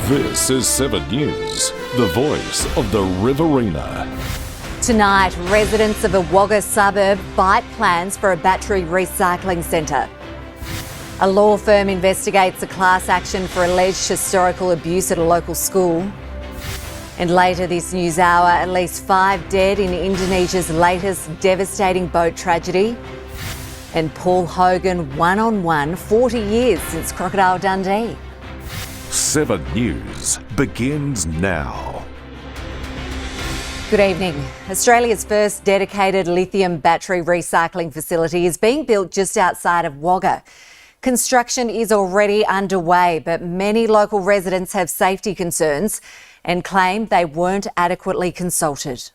This is 7 News, the voice of the Riverina. Tonight, residents of a Wagga suburb fight plans for a battery recycling centre. A law firm investigates a class action for alleged historical abuse at a local school. And later this news hour, at least 5 dead in Indonesia's latest devastating boat tragedy. And Paul Hogan one-on-one 40 years since Crocodile Dundee. 7 News begins now. Good evening. Australia's first dedicated lithium battery recycling facility is being built just outside of Wagga. Construction is already underway, but many local residents have safety concerns and claim they weren't adequately consulted.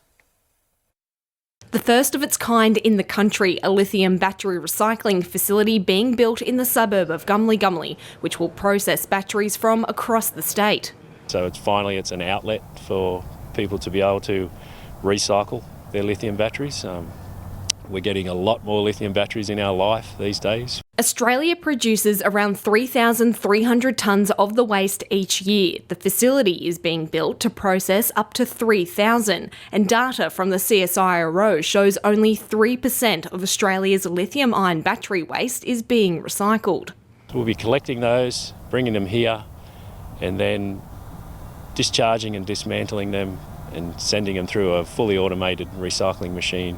The first of its kind in the country, a lithium battery recycling facility being built in the suburb of Collignon, which will process batteries from across the state. So it's an outlet for people to be able to recycle their lithium batteries. We're getting a lot more lithium batteries in our life these days. Australia produces around 3,300 tonnes of the waste each year. The facility is being built to process up to 3,000, and data from the CSIRO shows only 3% of Australia's lithium-ion battery waste is being recycled. We'll be collecting those, bringing them here, and then discharging and dismantling them and sending them through a fully automated recycling machine.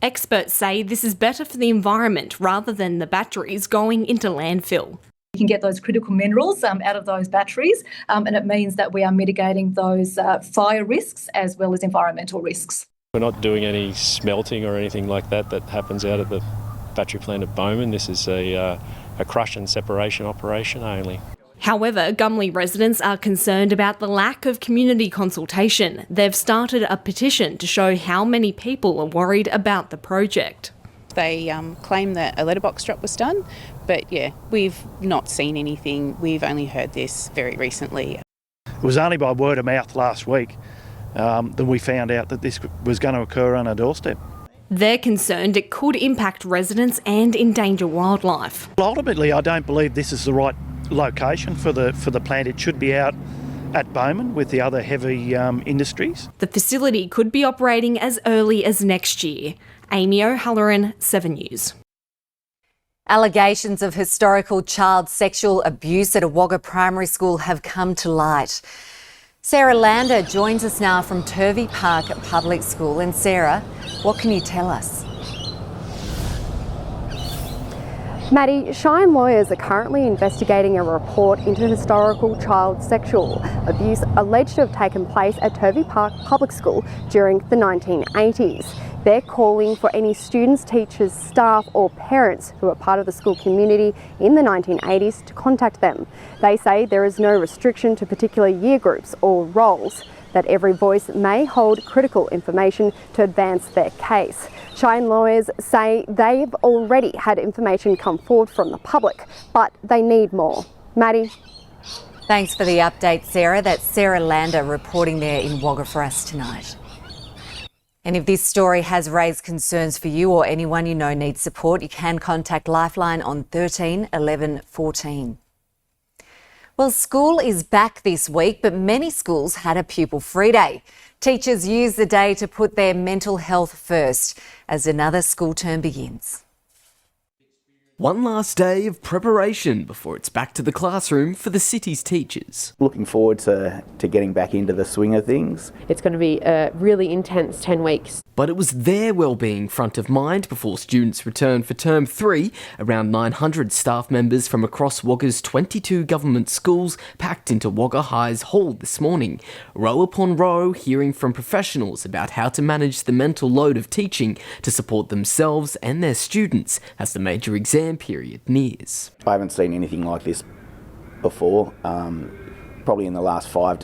Experts say this is better for the environment rather than the batteries going into landfill. You can get those critical minerals out of those batteries, and it means that we are mitigating those fire risks as well as environmental risks. We're not doing any smelting or anything like that happens out at the battery plant at Bowman. This is a crush and separation operation only. However, Gumley residents are concerned about the lack of community consultation. They've started a petition to show how many people are worried about the project. They claim that a letterbox drop was done, but we've not seen anything. We've only heard this very recently. It was only by word of mouth last week that we found out that this was going to occur on our doorstep. They're concerned it could impact residents and endanger wildlife. Well, ultimately, I don't believe this is the right location for the plant. It should be out at Bowman with the other heavy industries. The facility could be operating as early as next year. Amy O'Halloran, 7 News. Allegations of historical child sexual abuse at a Wagga primary school have come to light. Sarah Lander joins us now from Turvey Park Public School. And Sarah, what can you tell us? Maddie, Shine lawyers are currently investigating a report into historical child sexual abuse alleged to have taken place at Turvey Park Public School during the 1980s. They're calling for any students, teachers, staff or parents who are part of the school community in the 1980s to contact them. They say there is no restriction to particular year groups or roles, that every voice may hold critical information to advance their case. Shine lawyers say they've already had information come forward from the public, but they need more. Maddie? Thanks for the update, Sarah. That's Sarah Lander reporting there in Wagga for us tonight. And if this story has raised concerns for you or anyone you know needs support, you can contact Lifeline on 13 11 14. Well, school is back this week, but many schools had a pupil-free day. Teachers use the day to put their mental health first as another school term begins. One last day of preparation before it's back to the classroom for the city's teachers. Looking forward to getting back into the swing of things. It's going to be a really intense 10 weeks. But it was their wellbeing front of mind before students returned for Term 3. Around 900 staff members from across Wagga's 22 government schools packed into Wagga High's hall this morning. Row upon row, hearing from professionals about how to manage the mental load of teaching to support themselves and their students as the major exam period nears. I haven't seen anything like this before, probably in the last 5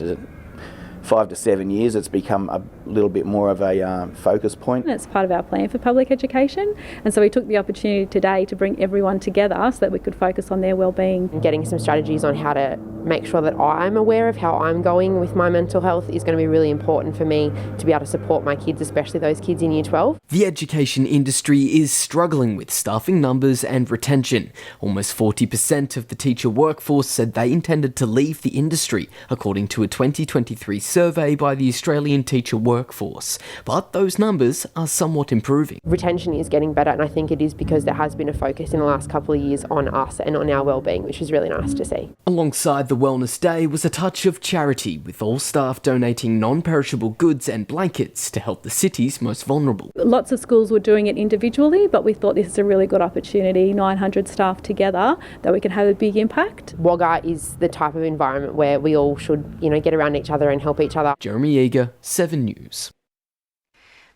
5 to 7 years, it's become a little bit more of a focus point. It's part of our plan for public education, and so we took the opportunity today to bring everyone together so that we could focus on their wellbeing. Getting some strategies on how to make sure that I'm aware of how I'm going with my mental health is going to be really important for me to be able to support my kids, especially those kids in Year 12. The education industry is struggling with staffing numbers and retention. Almost 40% of the teacher workforce said they intended to leave the industry, according to a 2023 survey by the Australian teacher workforce. But those numbers are somewhat improving. Retention is getting better, and I think it is because there has been a focus in the last couple of years on us and on our wellbeing, which is really nice to see. Alongside the Wellness Day was a touch of charity, with all staff donating non-perishable goods and blankets to help the city's most vulnerable. Lots of schools were doing it individually, but we thought this is a really good opportunity, 900 staff together, that we can have a big impact. Wagga is the type of environment where we all should, get around each other and help each other. Jeremy Eager, 7 News.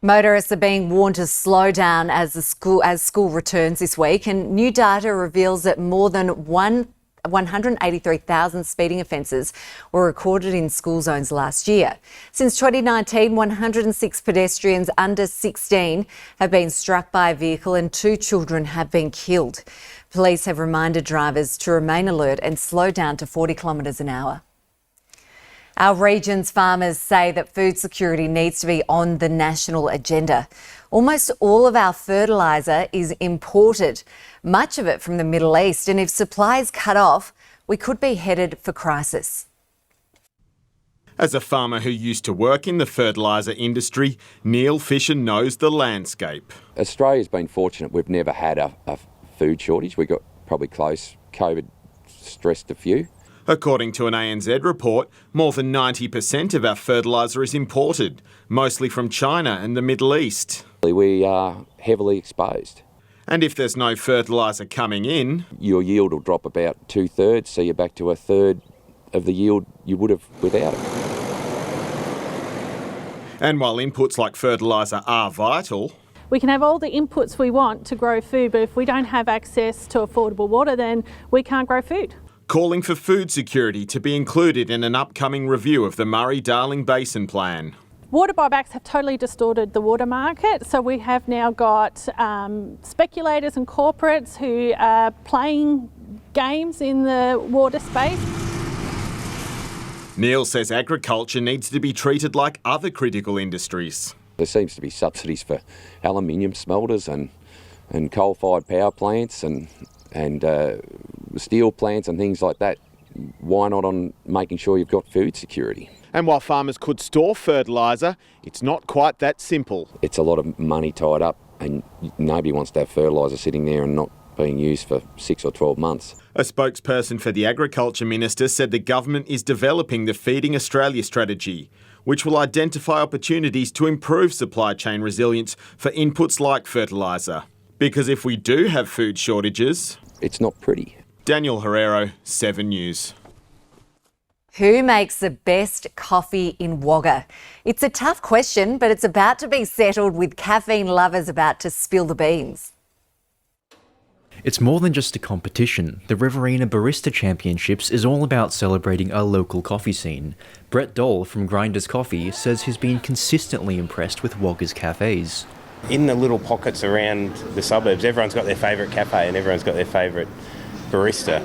Motorists are being warned to slow down as school returns this week, and new data reveals that more than 183,000 speeding offences were recorded in school zones last year. Since 2019, 106 pedestrians under 16 have been struck by a vehicle and 2 children have been killed. Police have reminded drivers to remain alert and slow down to 40 kilometres an hour. Our region's farmers say that food security needs to be on the national agenda. Almost all of our fertiliser is imported, much of it from the Middle East, and if supply is cut off, we could be headed for crisis. As a farmer who used to work in the fertiliser industry, Neil Fisher knows the landscape. Australia's been fortunate. We've never had a food shortage. We got probably close. COVID stressed a few. According to an ANZ report, more than 90% of our fertiliser is imported, mostly from China and the Middle East. We are heavily exposed. And if there's no fertiliser coming in, your yield will drop about 2/3, so you're back to 1/3 of the yield you would have without it. And while inputs like fertiliser are vital, we can have all the inputs we want to grow food, but if we don't have access to affordable water, then we can't grow food. Calling for food security to be included in an upcoming review of the Murray-Darling Basin Plan. Water buybacks have totally distorted the water market, so we have now got speculators and corporates who are playing games in the water space. Neil says agriculture needs to be treated like other critical industries. There seems to be subsidies for aluminium smelters and coal-fired power plants and steel plants and things like that. Why not on making sure you've got food security? And while farmers could store fertiliser, it's not quite that simple. It's a lot of money tied up, and nobody wants to have fertiliser sitting there and not being used for 6 or 12 months. A spokesperson for the Agriculture Minister said the government is developing the Feeding Australia strategy, which will identify opportunities to improve supply chain resilience for inputs like fertiliser. Because if we do have food shortages, it's not pretty. Daniel Herrero, 7 News. Who makes the best coffee in Wagga? It's a tough question, but it's about to be settled with caffeine lovers about to spill the beans. It's more than just a competition. The Riverina Barista Championships is all about celebrating our local coffee scene. Brett Dole from Grinders Coffee says he's been consistently impressed with Wagga's cafes. In the little pockets around the suburbs, everyone's got their favourite cafe and everyone's got their favourite barista.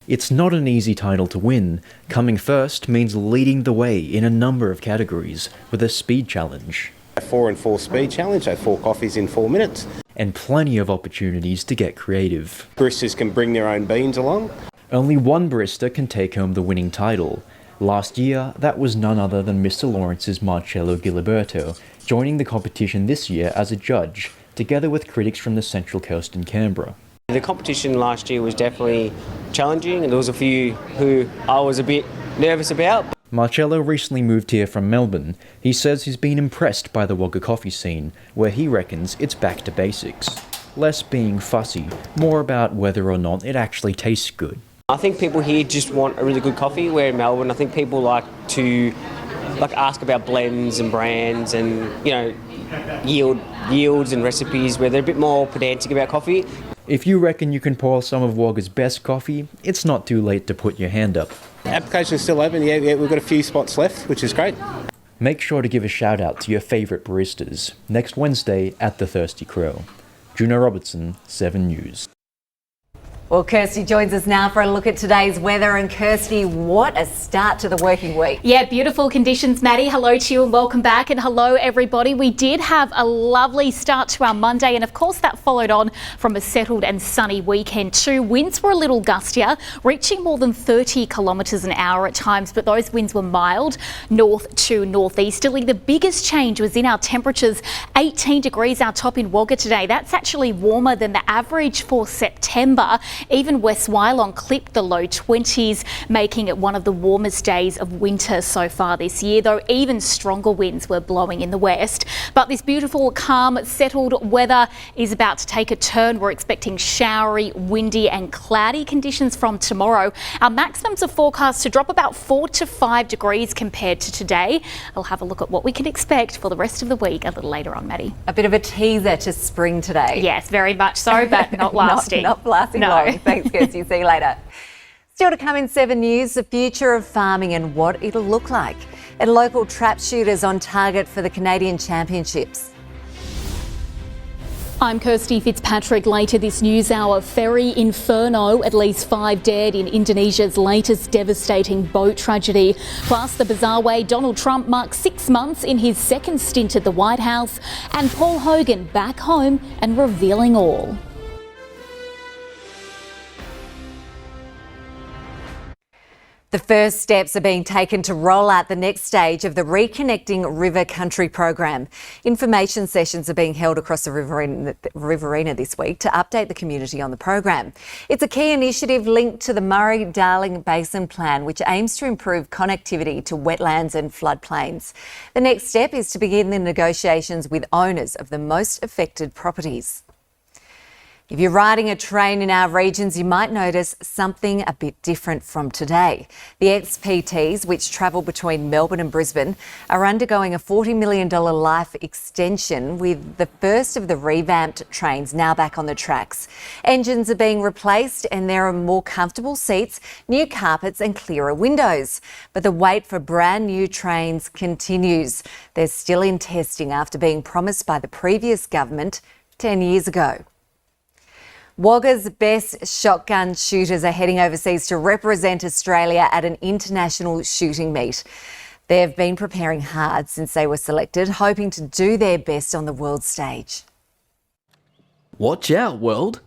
It's not an easy title to win. Coming first means leading the way in a number of categories with a speed challenge. A 4 and 4 speed challenge, so 4 coffees in 4 minutes. And plenty of opportunities to get creative. Baristas can bring their own beans along. Only one barista can take home the winning title. Last year, that was none other than Mr. Lawrence's Marcello Giliberto, joining the competition this year as a judge, together with critics from the Central Coast and Canberra. The competition last year was definitely challenging, and there was a few who I was a bit nervous about. Marcello recently moved here from Melbourne. He says he's been impressed by the Wagga coffee scene, where he reckons it's back to basics. Less being fussy, more about whether or not it actually tastes good. I think people here just want a really good coffee, where in Melbourne I think people like to ask about blends and brands and, yields and recipes, where they're a bit more pedantic about coffee. If you reckon you can pour some of Wagga's best coffee, it's not too late to put your hand up. Application's still open, yeah, we've got a few spots left, which is great. Make sure to give a shout out to your favourite baristas next Wednesday at the Thirsty Crow. Juno Robertson, 7 News. Well, Kirsty joins us now for a look at today's weather. And Kirsty, what a start to the working week. Yeah, beautiful conditions, Maddie. Hello to you and welcome back. And hello, everybody. We did have a lovely start to our Monday. And of course, that followed on from a settled and sunny weekend too. Winds were a little gustier, reaching more than 30 kilometres an hour at times. But those winds were mild, north to northeasterly. The biggest change was in our temperatures. 18 degrees our top in Wagga today. That's actually warmer than the average for September. Even West Wyalong clipped the low 20s, making it one of the warmest days of winter so far this year, though even stronger winds were blowing in the west. But this beautiful, calm, settled weather is about to take a turn. We're expecting showery, windy and cloudy conditions from tomorrow. Our maximums are forecast to drop about 4 to 5 degrees compared to today. I'll have a look at what we can expect for the rest of the week a little later on, Maddie. A bit of a teaser to spring today. Yes, very much so, but not lasting. not lasting long. Thanks, Kirsty. See you later. Still to come in 7 News, the future of farming and what it'll look like. And local trap shooters on target for the Canadian Championships. I'm Kirsty Fitzpatrick. Later this news hour, ferry inferno, at least 5 dead in Indonesia's latest devastating boat tragedy. Plus, the bizarre way Donald Trump marks 6 months in his second stint at the White House, and Paul Hogan back home and revealing all. The first steps are being taken to roll out the next stage of the Reconnecting River Country program. Information sessions are being held across the Riverina this week to update the community on the program. It's a key initiative linked to the Murray-Darling Basin Plan, which aims to improve connectivity to wetlands and floodplains. The next step is to begin the negotiations with owners of the most affected properties. If you're riding a train in our regions, you might notice something a bit different from today. The XPTs, which travel between Melbourne and Brisbane, are undergoing a $40 million life extension, with the first of the revamped trains now back on the tracks. Engines are being replaced and there are more comfortable seats, new carpets and clearer windows. But the wait for brand new trains continues. They're still in testing after being promised by the previous government 10 years ago. Wagga's best shotgun shooters are heading overseas to represent Australia at an international shooting meet. They've been preparing hard since they were selected, hoping to do their best on the world stage. Watch out, world.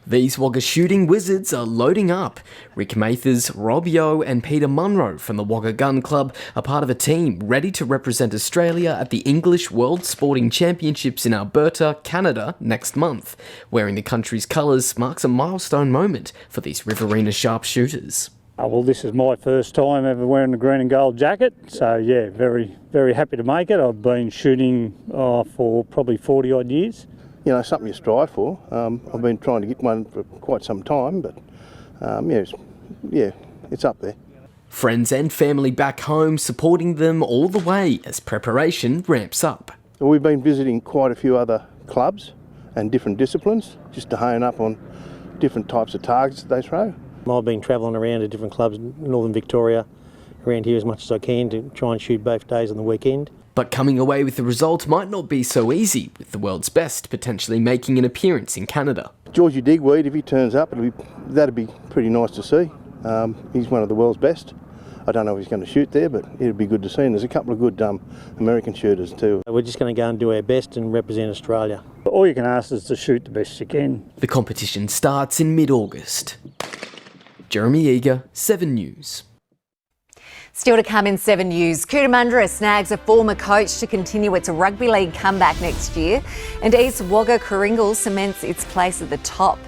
These Wagga shooting wizards are loading up. Rick Mathers, Rob Yeo and Peter Munro from the Wagga Gun Club are part of a team ready to represent Australia at the English World Sporting Championships in Alberta, Canada next month. Wearing the country's colours marks a milestone moment for these Riverina sharpshooters. Well, this is my first time ever wearing the green and gold jacket, so yeah, very, very happy to make it. I've been shooting for probably 40 odd years. You know, something you strive for. I've been trying to get one for quite some time, but it's up there. Friends and family back home supporting them all the way as preparation ramps up. We've been visiting quite a few other clubs and different disciplines, just to hone up on different types of targets that they throw. I've been travelling around to different clubs in Northern Victoria, around here as much as I can to try and shoot both days on the weekend. But coming away with the result might not be so easy, with the world's best potentially making an appearance in Canada. Georgie Digweed, if he turns up, that'd be pretty nice to see. He's one of the world's best. I don't know if he's going to shoot there, but it'd be good to see. And there's a couple of good American shooters too. We're just going to go and do our best and represent Australia. All you can ask is to shoot the best you can. The competition starts in mid-August. Jeremy Eager, 7 News. Still to come in 7 News, Cootamundra snags a former coach to continue its rugby league comeback next year, and East Wagga Coringal cements its place at the top.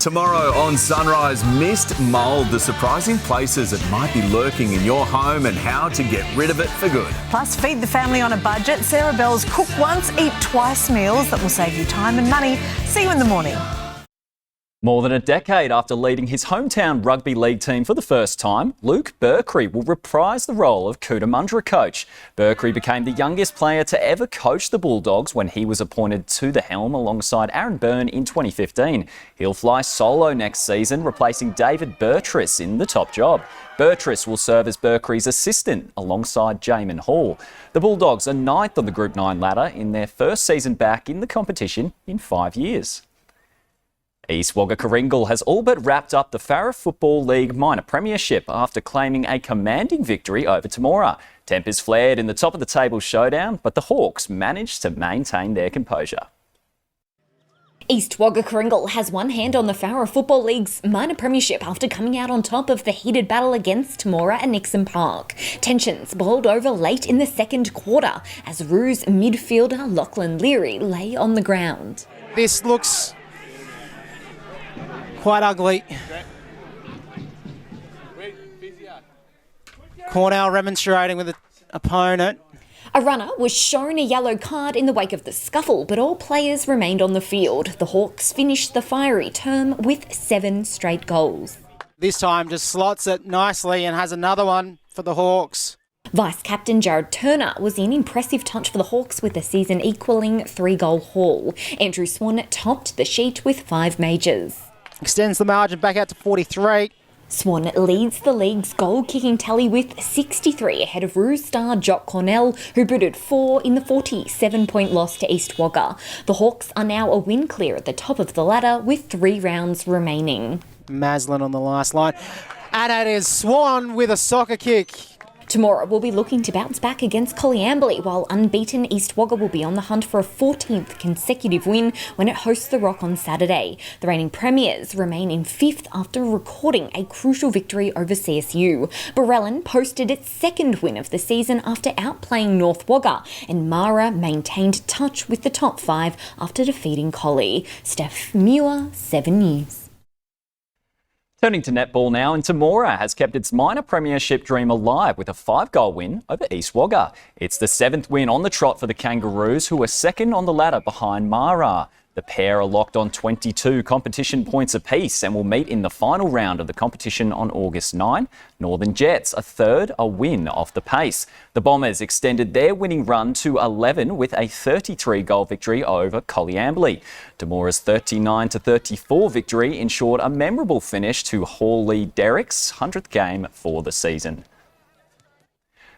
Tomorrow on Sunrise, mist, mould, the surprising places that might be lurking in your home and how to get rid of it for good. Plus, feed the family on a budget. Sarah Bell's cook once, eat twice meals that will save you time and money. See you in the morning. More than a decade after leading his hometown rugby league team for the first time, Luke Berkery will reprise the role of Cootamundra coach. Berkery became the youngest player to ever coach the Bulldogs when he was appointed to the helm alongside Aaron Byrne in 2015. He'll fly solo next season, replacing David Burtress in the top job. Burtress will serve as Berkery's assistant alongside Jamin Hall. The Bulldogs are 9th on the Group 9 ladder in their first season back in the competition in 5 years. East Wagga Coringal has all but wrapped up the Farrer Football League Minor Premiership after claiming a commanding victory over Temora. Tempers flared in the top of the table showdown, but the Hawks managed to maintain their composure. East Wagga Coringal has one hand on the Farrer Football League's minor premiership after coming out on top of the heated battle against Temora at Nixon Park. Tensions boiled over late in the second quarter as Roos midfielder Lachlan Leary lay on the ground. This looks quite ugly. Cornell remonstrating with the opponent. A runner was shown a yellow card in the wake of the scuffle, but all players remained on the field. The Hawks finished the fiery term with 7 straight goals. This time just slots it nicely and has another one for the Hawks. Vice-captain Jared Turner was in impressive touch for the Hawks with the season equalling 3-goal haul. Andrew Swan topped the sheet with 5 majors. Extends the margin back out to 43. Swan leads the league's goal-kicking tally with 63 ahead of Roos star Jock Cornell, who booted 4 in the 47-point loss to East Wagga. The Hawks are now a win clear at the top of the ladder with 3 rounds remaining. Madelaine on the last line. And it is Swan with a soccer kick. Temora will be looking to bounce back against Collignon, while unbeaten East Wagga will be on the hunt for a 14th consecutive win when it hosts the Rock on Saturday. The reigning premiers remain in 5th after recording a crucial victory over CSU. Barista posted its 2nd win of the season after outplaying North Wagga, and Mara maintained touch with the top 5 after defeating Collie. Steph Muir, 7 News. Turning to netball now, and Temora has kept its minor premiership dream alive with a 5-goal win over East Wagga. It's the 7th win on the trot for the Kangaroos, who are 2nd on the ladder behind Mara. The pair are locked on 22 competition points apiece and will meet in the final round of the competition on August 9. Northern Jets, a 3rd, a win off the pace. The Bombers extended their winning run to 11 with a 33-goal victory over Collignon. Temora's 39-34 victory ensured a memorable finish to Hawley Derrick's 100th game for the season.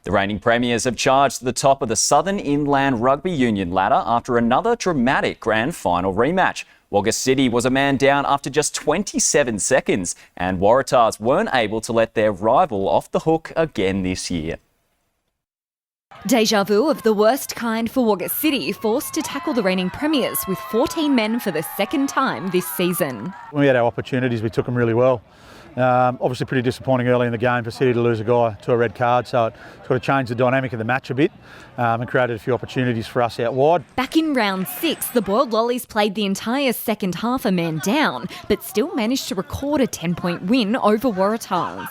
The reigning premiers have charged to the top of the Southern Inland Rugby Union ladder after another dramatic grand final rematch. Wagga City was a man down after just 27 seconds, and Waratahs weren't able to let their rival off the hook again this year. Deja vu of the worst kind for Wagga City, forced to tackle the reigning premiers with 14 men for the 2nd time this season. When we had our opportunities, we took them really well. Obviously pretty disappointing early in the game for City to lose a guy to a red card, so it sort of changed the dynamic of the match a bit and created a few opportunities for us out wide. Back in round 6, the Boiled Lollies played the entire second half a man down, but still managed to record a 10-point win over Waratahs.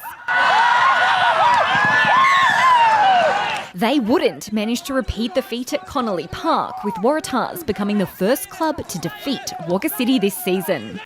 They wouldn't manage to repeat the feat at Connolly Park, with Waratahs becoming the first club to defeat Wagga City this season.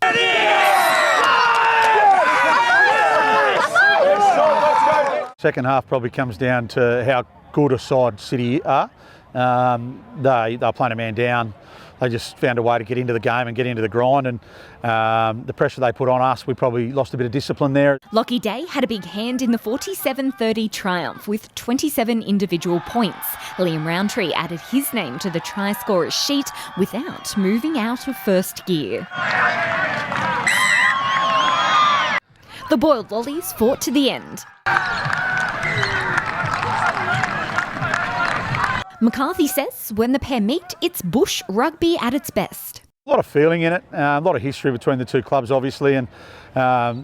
Second half probably comes down to how good a side City are. They're playing a man down. They just found a way to get into the game and get into the grind, and the pressure they put on us, we probably lost a bit of discipline there. Lockie Day had a big hand in the 47-30 triumph with 27 individual points. Liam Roundtree added his name to the try scorers sheet without moving out of first gear. The Boiled Lollies fought to the end. McCarthy says when the pair meet, it's bush rugby at its best. A lot of feeling in it, a lot of history between the two clubs, obviously, and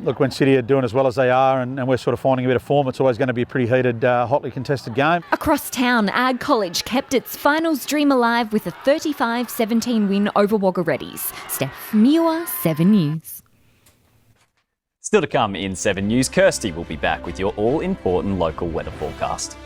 look, when City are doing as well as they are and we're sort of finding a bit of form, it's always going to be a pretty heated, hotly contested game. Across town, Ag College kept its finals dream alive with a 35-17 win over Wagga Reddies. Steph Muir, 7 News. Still to come in 7 News, Kirsty will be back with your all-important local weather forecast.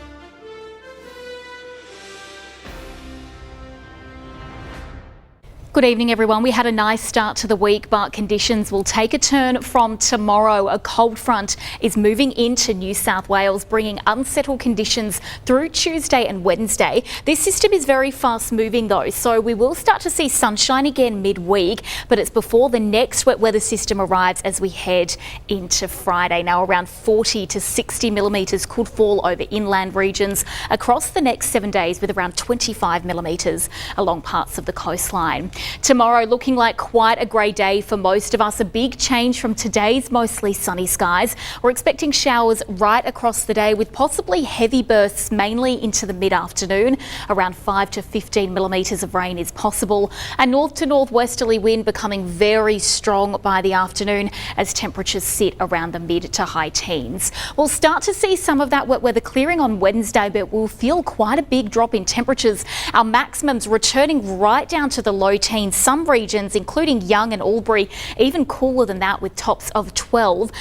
Good evening, everyone. We had a nice start to the week, but conditions will take a turn from tomorrow. A cold front is moving into New South Wales, bringing unsettled conditions through Tuesday and Wednesday. This system is very fast moving though, so we will start to see sunshine again midweek, but it's before the next wet weather system arrives as we head into Friday. Now, around 40 to 60 millimetres could fall over inland regions across the next 7 days, with around 25 millimetres along parts of the coastline. Tomorrow looking like quite a grey day for most of us, a big change from today's mostly sunny skies. We're expecting showers right across the day with possibly heavy bursts mainly into the mid-afternoon. Around 5 to 15 millimetres of rain is possible. A north to northwesterly wind becoming very strong by the afternoon as temperatures sit around the mid to high teens. We'll start to see some of that wet weather clearing on Wednesday, but we'll feel quite a big drop in temperatures. Our maximums returning right down to the low teens. Some regions, including Young and Albury, even cooler than that with tops of 12,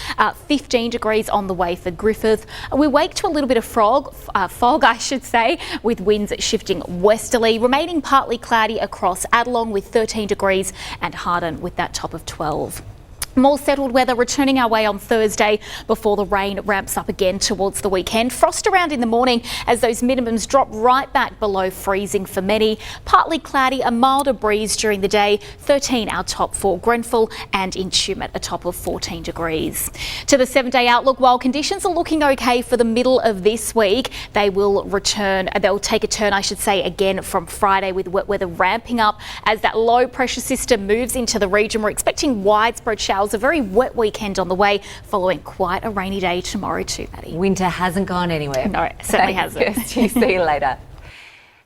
15 degrees on the way for Griffith. We wake to a little bit of fog, I should say, with winds shifting westerly, remaining partly cloudy across Adelong with 13 degrees and Hardin with that top of 12. More settled weather returning our way on Thursday before the rain ramps up again towards the weekend. Frost around in the morning as those minimums drop right back below freezing for many. Partly cloudy, a milder breeze during the day. 13 our top for Grenfell, and in Tumut a top of 14 degrees. To the 7-day outlook, while conditions are looking okay for the middle of this week, they'll take a turn, I should say, again from Friday, with wet weather ramping up as that low pressure system moves into the region. We're expecting widespread showers. A very wet weekend on the way, following quite a rainy day tomorrow too, Maddie. Winter hasn't gone anywhere. No, it certainly hasn't. Kirsty, see you later.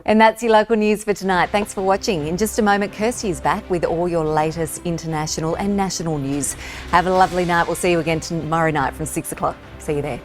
And that's your local news for tonight. Thanks for watching. In just a moment, Kirsty is back with all your latest international and national news. Have a lovely night. We'll see you again tomorrow night from 6 o'clock. See you there.